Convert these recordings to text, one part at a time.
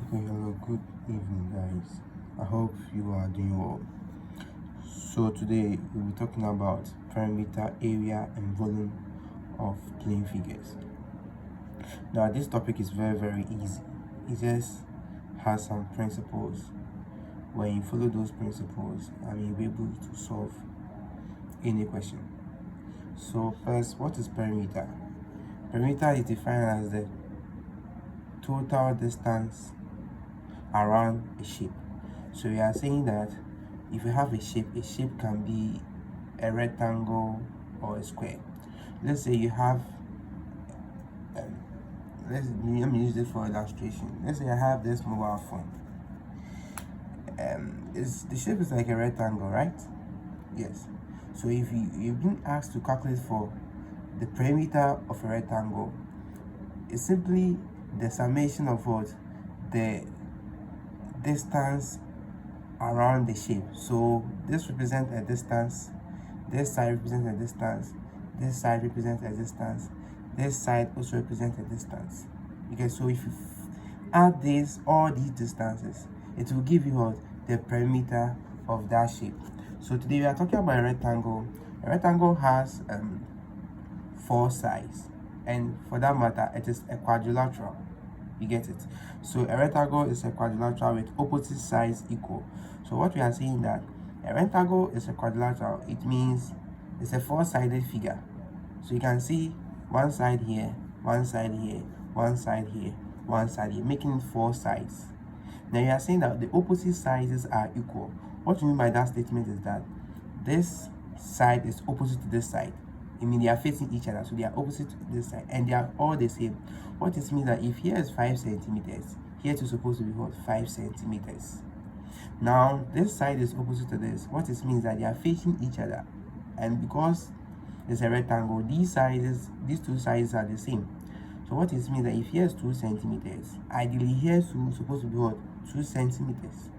Okay, hello, good evening, guys. I hope you are doing well. So, today we'll be talking about perimeter, area, and volume of plane figures. Now, this topic is very easy. It just has some principles. When you follow those principles, you'll be able to solve any question. So, first, what is perimeter? Perimeter is defined as the total distance around a shape. So we are saying that if you have a shape can be a rectangle or a square. Let's say you have let me use this for illustration. Let's say I have this mobile phone. The shape is like a rectangle, right? Yes. So if you've been asked to calculate for the perimeter of a rectangle, it's simply the summation of what the distance around the shape. So this represents a distance, this side represents a distance, this side represents a distance, this side also represents a distance. Okay, so if you add all these distances, it will give you what the perimeter of that shape. So today we are talking about a rectangle. A rectangle has 4 sides, and for that matter it is a quadrilateral. You get it? So a rectangle is a quadrilateral with opposite sides equal. So what we are saying that a rectangle is a quadrilateral, it means it's a 4-sided figure. So you can see one side here, one side here, one side here, one side here, making 4 sides. Now you are saying that the opposite sides are equal. What you mean by that statement is that this side is opposite to this side. I mean, they are facing each other, so they are opposite to this side, and they are all the same. What this means that if here is 5 centimeters, here is supposed to be what 5 centimeters. Now this side is opposite to this. What this means that they are facing each other, and because it's a rectangle, these two sides are the same. So what this means that if here is 2 centimeters, ideally here is supposed to be what 2 centimeters.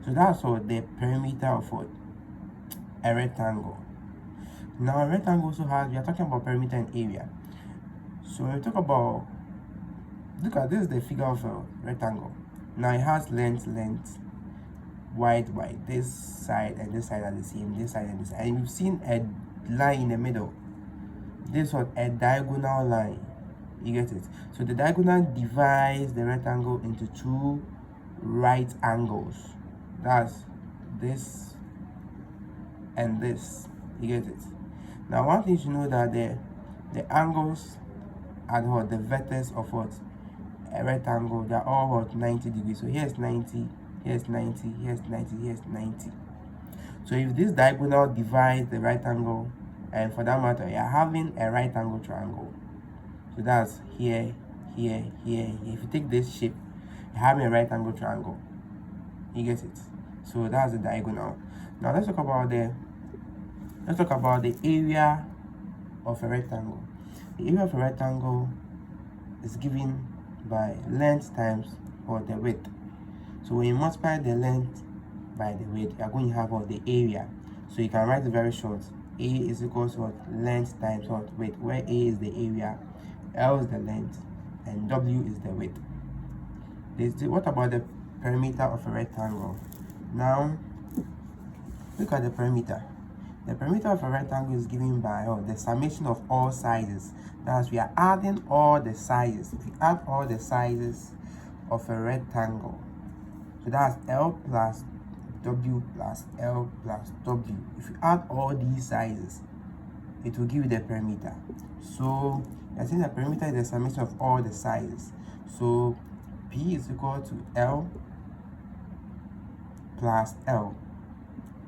So that's what the perimeter of what a rectangle. Now a rectangle also has, we are talking about perimeter and area. So when we talk about, look at this is the figure of a rectangle. Now it has length, wide. This side and this side are the same, this side and this side. And we've seen a line in the middle. This one, a diagonal line. You get it? So the diagonal divides the rectangle into 2 right angles. That's this and this. You get it? Now one thing you know that the angles at what the vertex of what a rectangle, they're all what 90 degrees. So here's 90, here's 90, here's 90, here's 90. So if this diagonal divides the right angle, and for that matter you're having a right angle triangle, so that's here. If you take this shape, you're having a right angle triangle. You get it? So that's the diagonal. Now let's talk about the area of a rectangle. The area of a rectangle is given by length times or the width. So when you multiply the length by the width, you are going to have what the area. So you can write it very short. A is equal to what length times what width, where A is the area, L is the length, and W is the width. What about the perimeter of a rectangle? Now look at the perimeter. The perimeter of a rectangle is given by the summation of all sizes. That's we are adding all the sizes. If you add all the sizes of a rectangle, so that's L plus W plus L plus W. If you add all these sizes, it will give you the perimeter. So I think the perimeter is the summation of all the sizes. So P is equal to L plus L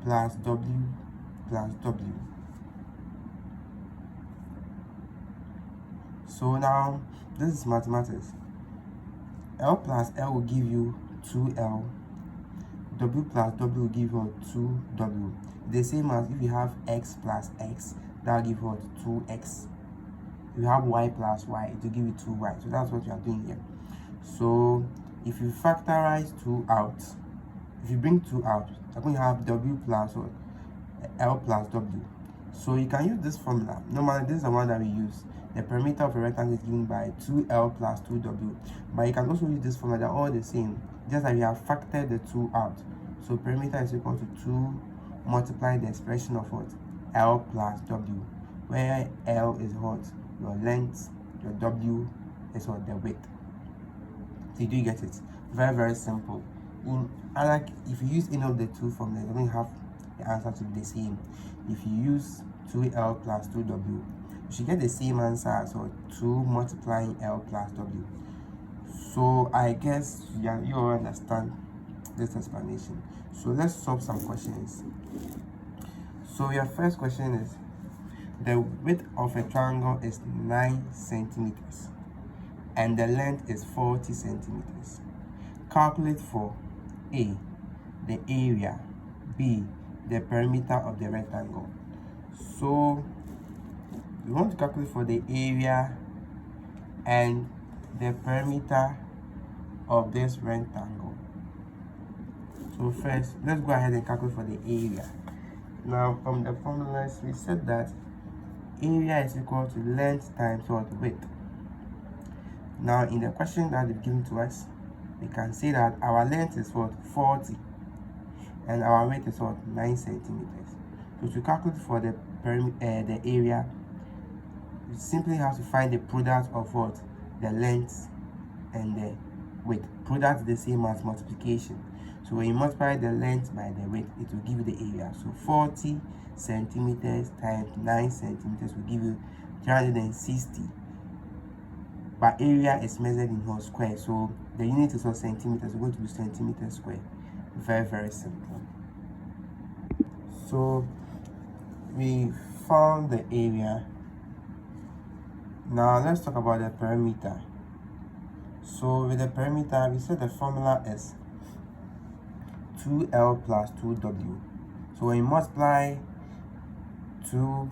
plus W plus W. So now this is mathematics. L plus L will give you 2L. W plus W will give you 2W. The same as if you have X plus X, that will give you 2X. If you have Y plus Y, it will give you 2Y. So that's what you are doing here. So if you factorize 2 out, if you bring 2 out, you're going to have W plus what? L plus W. So you can use this formula. Normally this is the one that we use. the perimeter of a rectangle is given by 2L plus 2W. But you can also use this formula, they're all the same, just that we have factored the 2 out. So perimeter is equal to 2 multiply the expression of what? L plus W, where L is what? Your length, your W is what? The width. So do you get it? Very, very simple. If you use any of the two formulas, you're going to have the answer to be the same. If you use 2L plus 2W, you should get the same answer as well, 2 multiplying L plus W. So I guess you all understand this explanation. So let's solve some questions. So your first question is, the width of a triangle is 9 centimeters and the length is 40 centimeters. Calculate for A, the area, B, the perimeter of the rectangle. So we want to calculate for the area and the perimeter of this rectangle. So first, let's go ahead and calculate for the area. Now from the formulas, we said that area is equal to length times what? Width. Now in the question that they've given to us, we can say that our length is what? 40 and our width is what? 9 centimeters. So to calculate for the area, you simply have to find the product of what? The length and the width. Product is the same as multiplication. So when you multiply the length by the width, it will give you the area. So 40 centimeters times 9 centimeters will give you 360. But area is measured in whole square, so the unit is of centimeters. We're going to use centimeters square. Very, very simple. So we found the area. Now let's talk about the perimeter. So with the perimeter, we said the formula is 2L plus 2W. So when you multiply 2,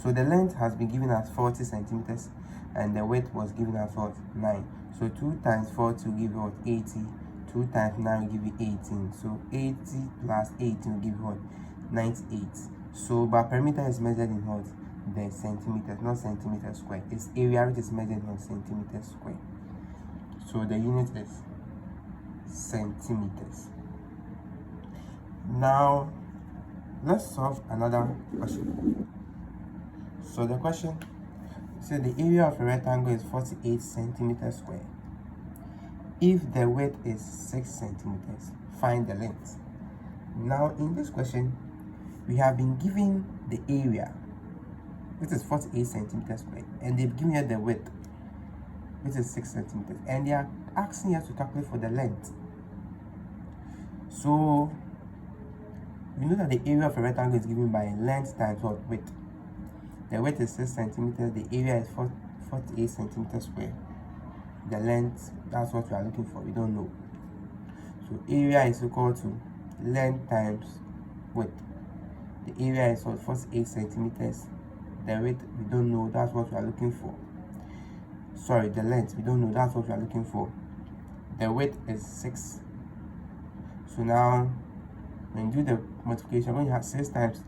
so the length has been given as 40 centimeters and the width was given as what? 9. So 2 times 40 will give you what? 80. 2 times 9 will give you 18. So 80 plus 18 will give you what? 98. So but perimeter is measured in what? The centimeters, not centimeters square. Its area which is measured in centimeters square. So the unit is centimeters. Now let's solve another question. So the question says the area of a rectangle is 48 centimeters square. If the width is 6 centimeters, find the length. Now in this question, we have been given the area, which is 48 centimeters square, and they've given us the width, which is 6 centimeters, and they are asking us to calculate for the length. So we know that the area of a rectangle is given by length times what? Width. The width is 6 centimeters, the area is 48 centimeters square. The length, that's what we are looking for, we don't know. So area is equal to length times width. The area is what? 48 centimeters. The width, we don't know, that's what we are looking for. Sorry, the length, we don't know, that's what we are looking for. The width is 6. So now, when you do the multiplication, when you have 6 times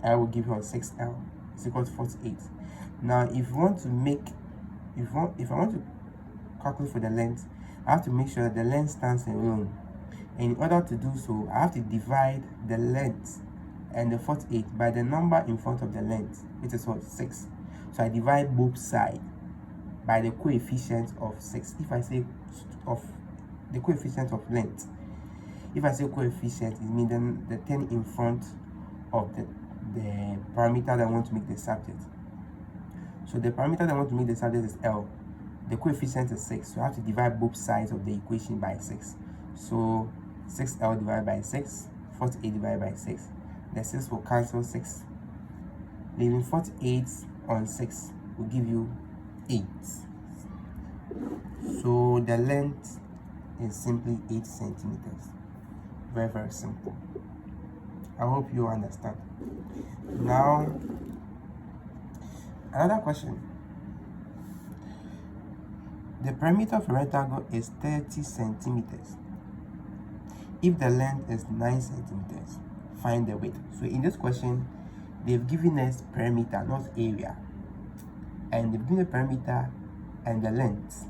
L will give you a 6L. It's equal to 48. Now, if I want to calculate for the length, I have to make sure that the length stands alone. And in order to do so, I have to divide the length and the 48 by the number in front of the length, which is what? 6. So I divide both sides by the coefficient of 6. If I say of the coefficient of length, if I say coefficient, it means then the thing in front of the parameter that I want to make the subject. So the parameter that I want to make the subject is L. The coefficient is 6, so I have to divide both sides of the equation by 6. So 6L divided by 6, 48 divided by 6. The 6 will cancel 6. Leaving 48 on 6 will give you 8. So the length is simply 8 centimeters. Very, very simple. I hope you understand. Now, another question. The perimeter of a rectangle is 30 centimeters. If the length is 9 centimeters, find the width. So in this question, they've given us perimeter, not area. and between the perimeter and the length,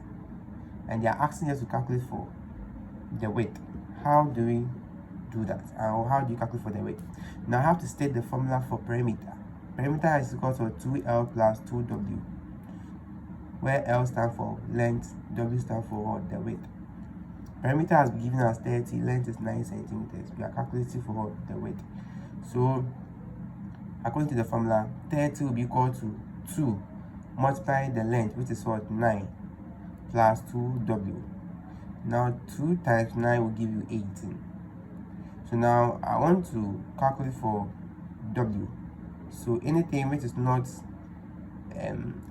and they are asking us to calculate for the width. How do we do that? Or how do you calculate for the width? Now I have to state the formula for perimeter. Perimeter is equal to 2L plus 2W, where L stands for length, W stands for what? The width. Perimeter has been given as 30, length is 9 centimeters. We are calculating for what? The width. So according to the formula, 30 will be equal to 2 multiply the length, which is what? 9, plus 2W. Now 2 times 9 will give you 18. So now I want to calculate for W. So anything which is not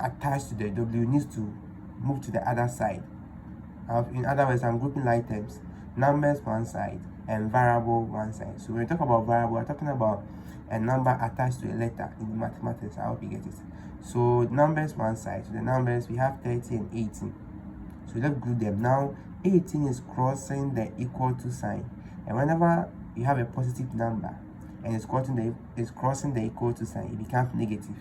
attached to the W needs to move to the other side. In other words, I'm grouping items, numbers one side and variable one side. So when we talk about variable, we're talking about a number attached to a letter in mathematics. I hope you get it. So numbers one side. So the numbers, we have 30 and 18. So let's group them. Now 18 is crossing the equal to sign, and whenever you have a positive number and it's crossing the equal to sign, it becomes negative.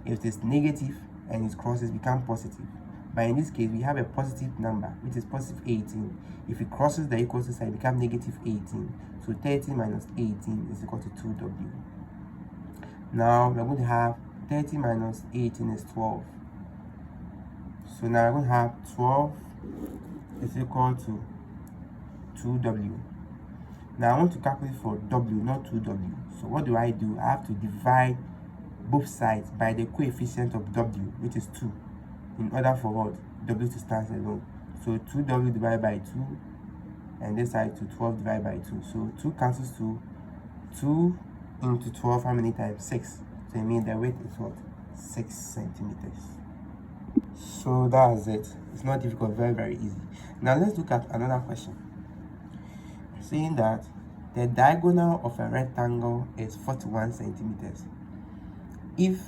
If it's negative and it crosses, it becomes positive. But in this case, we have a positive number, which is positive 18. If it crosses the equal to sign, it becomes negative 18. So 30 minus 18 is equal to 2W. Now we're going to have 30 minus 18 is 12. So now we're going to have 12 is equal to 2W. Now I want to calculate for W, not 2W. So what do? I have to divide both sides by the coefficient of W, which is 2, in order for what? W to stand alone. So 2W divided by 2, and this side to 12 divided by 2. So 2 cancels 2. 2 into 12, how many times? 6. So it means the width is what? 6 centimeters. So that's it. It's not difficult, very, very easy. Now let's look at another question. Saying that the diagonal of a rectangle is 41 centimeters. If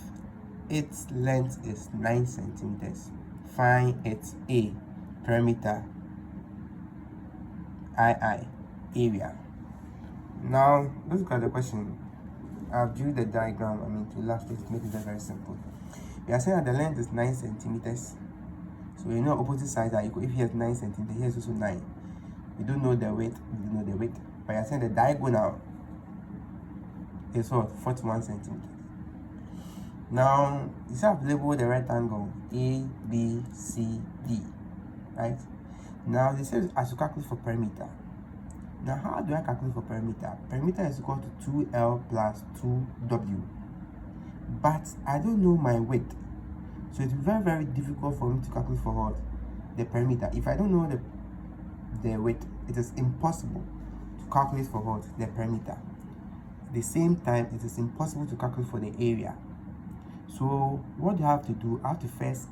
its length is 9 centimeters, find its A, perimeter, II, area. Now let's look at the question. I've drew the diagram, to illustrate, to make it very simple. We are saying that the length is 9 centimeters. So you know opposite sides are equal. If here is 9 centimeters, here is also 9. We don't know the width, we don't know the width. But you're saying the diagonal is what? 41 centimeters. Now, you have labeled the rectangle A, B, C, D, right? Now, this says I should calculate for perimeter. Now, how do I calculate for perimeter? Perimeter is equal to 2L plus 2W. But I don't know my width. So it's very, very difficult for me to calculate for what? The perimeter. If I don't know the width, it is impossible to calculate for what? The perimeter. At the same time, it is impossible to calculate for the area. So what do I have to do? I have to first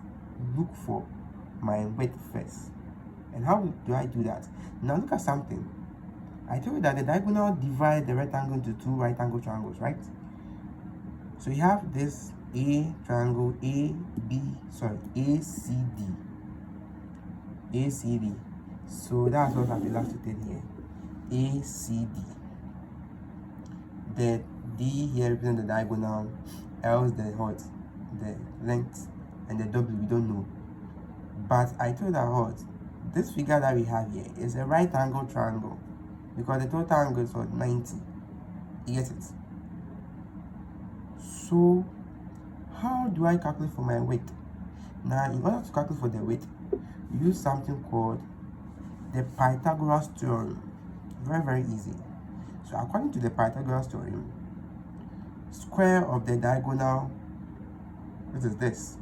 look for my width first. And how do I do that? Now look at something. I told you that the diagonal divides the rectangle into two right angle triangles, right? So you have this A triangle, ACD. So that's what I've illustrated here. ACD. The D here represents the diagonal, L is the height, the length, and the W we don't know. But I told that what? This figure that we have here is a right angle triangle, because the total angle is what? 90. You get it? So how do I calculate for my width? Now, in order to calculate for the width, we use something called the Pythagoras theorem. Very, very easy. So according to the Pythagoras theorem, square of the diagonal, what is this?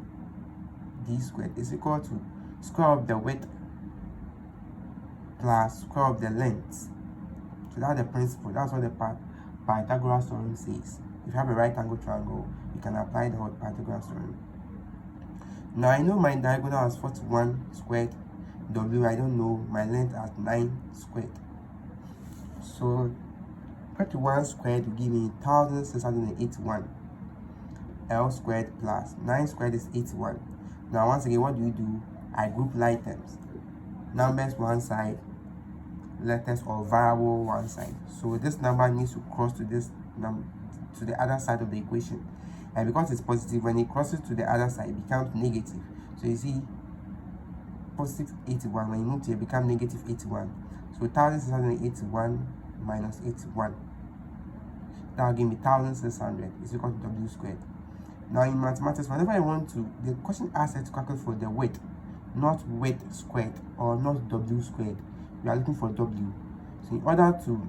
D squared is equal to square of the width plus square of the length. So that's the principle. That's what the Pythagoras theorem says. If you have a right angle triangle, you can apply the whole Pythagoras theorem. Now I know my diagonal is 41 squared. W, I don't know my length at 9 squared. So 41 squared will give me 1681. L squared plus 9 squared is 81. Now once again, what do? I group items. Numbers one side, letters or variable one side. So this number needs to cross to this number, to the other side of the equation. and because it's positive, when it crosses to the other side, it becomes negative. So you see, positive 81, when you move to it, become negative 81. So 1681 minus 81, that will give me 1600 is equal to W squared. Now in mathematics, whenever I want to, the question asks us to calculate for the width, not width squared or not W squared. We are looking for W. So in order to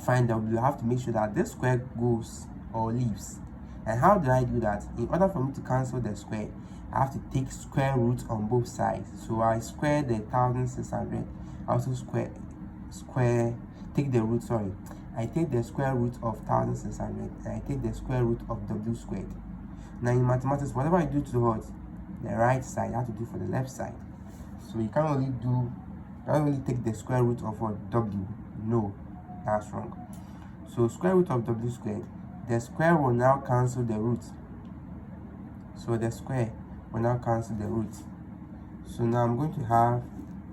find W, you have to make sure that this square goes or leaves. And how do I do that? In order for me to cancel the square, I have to take square roots on both sides. So I square the 1600, I also take the root, I take the square root of 1600 and I take the square root of W squared. Now in mathematics, whatever I do to the right side, I have to do for the left side. So you can't only take the square root of what? W. No, that's wrong. So square root of W squared, the square will now cancel the root. So the square will now cancel the root. So now I'm going to have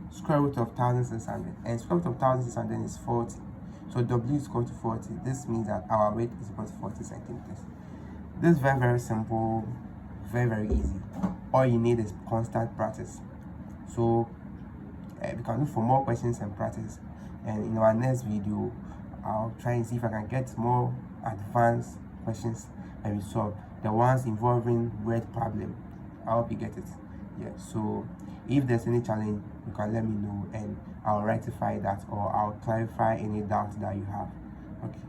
square root of 1600, and square root of 1600 is 40. So W is equal to 40. This means that our weight is equal to 40 centimeters. This is very, very simple, very, very easy. All you need is constant practice. So we can look for more questions and practice, and in our next video I'll try and see if I can get more advanced questions and we solve the ones involving word problem. I hope you get it. Yeah, so if there's any challenge, you can let me know and I'll rectify that, or I'll clarify any doubts that you have. Okay.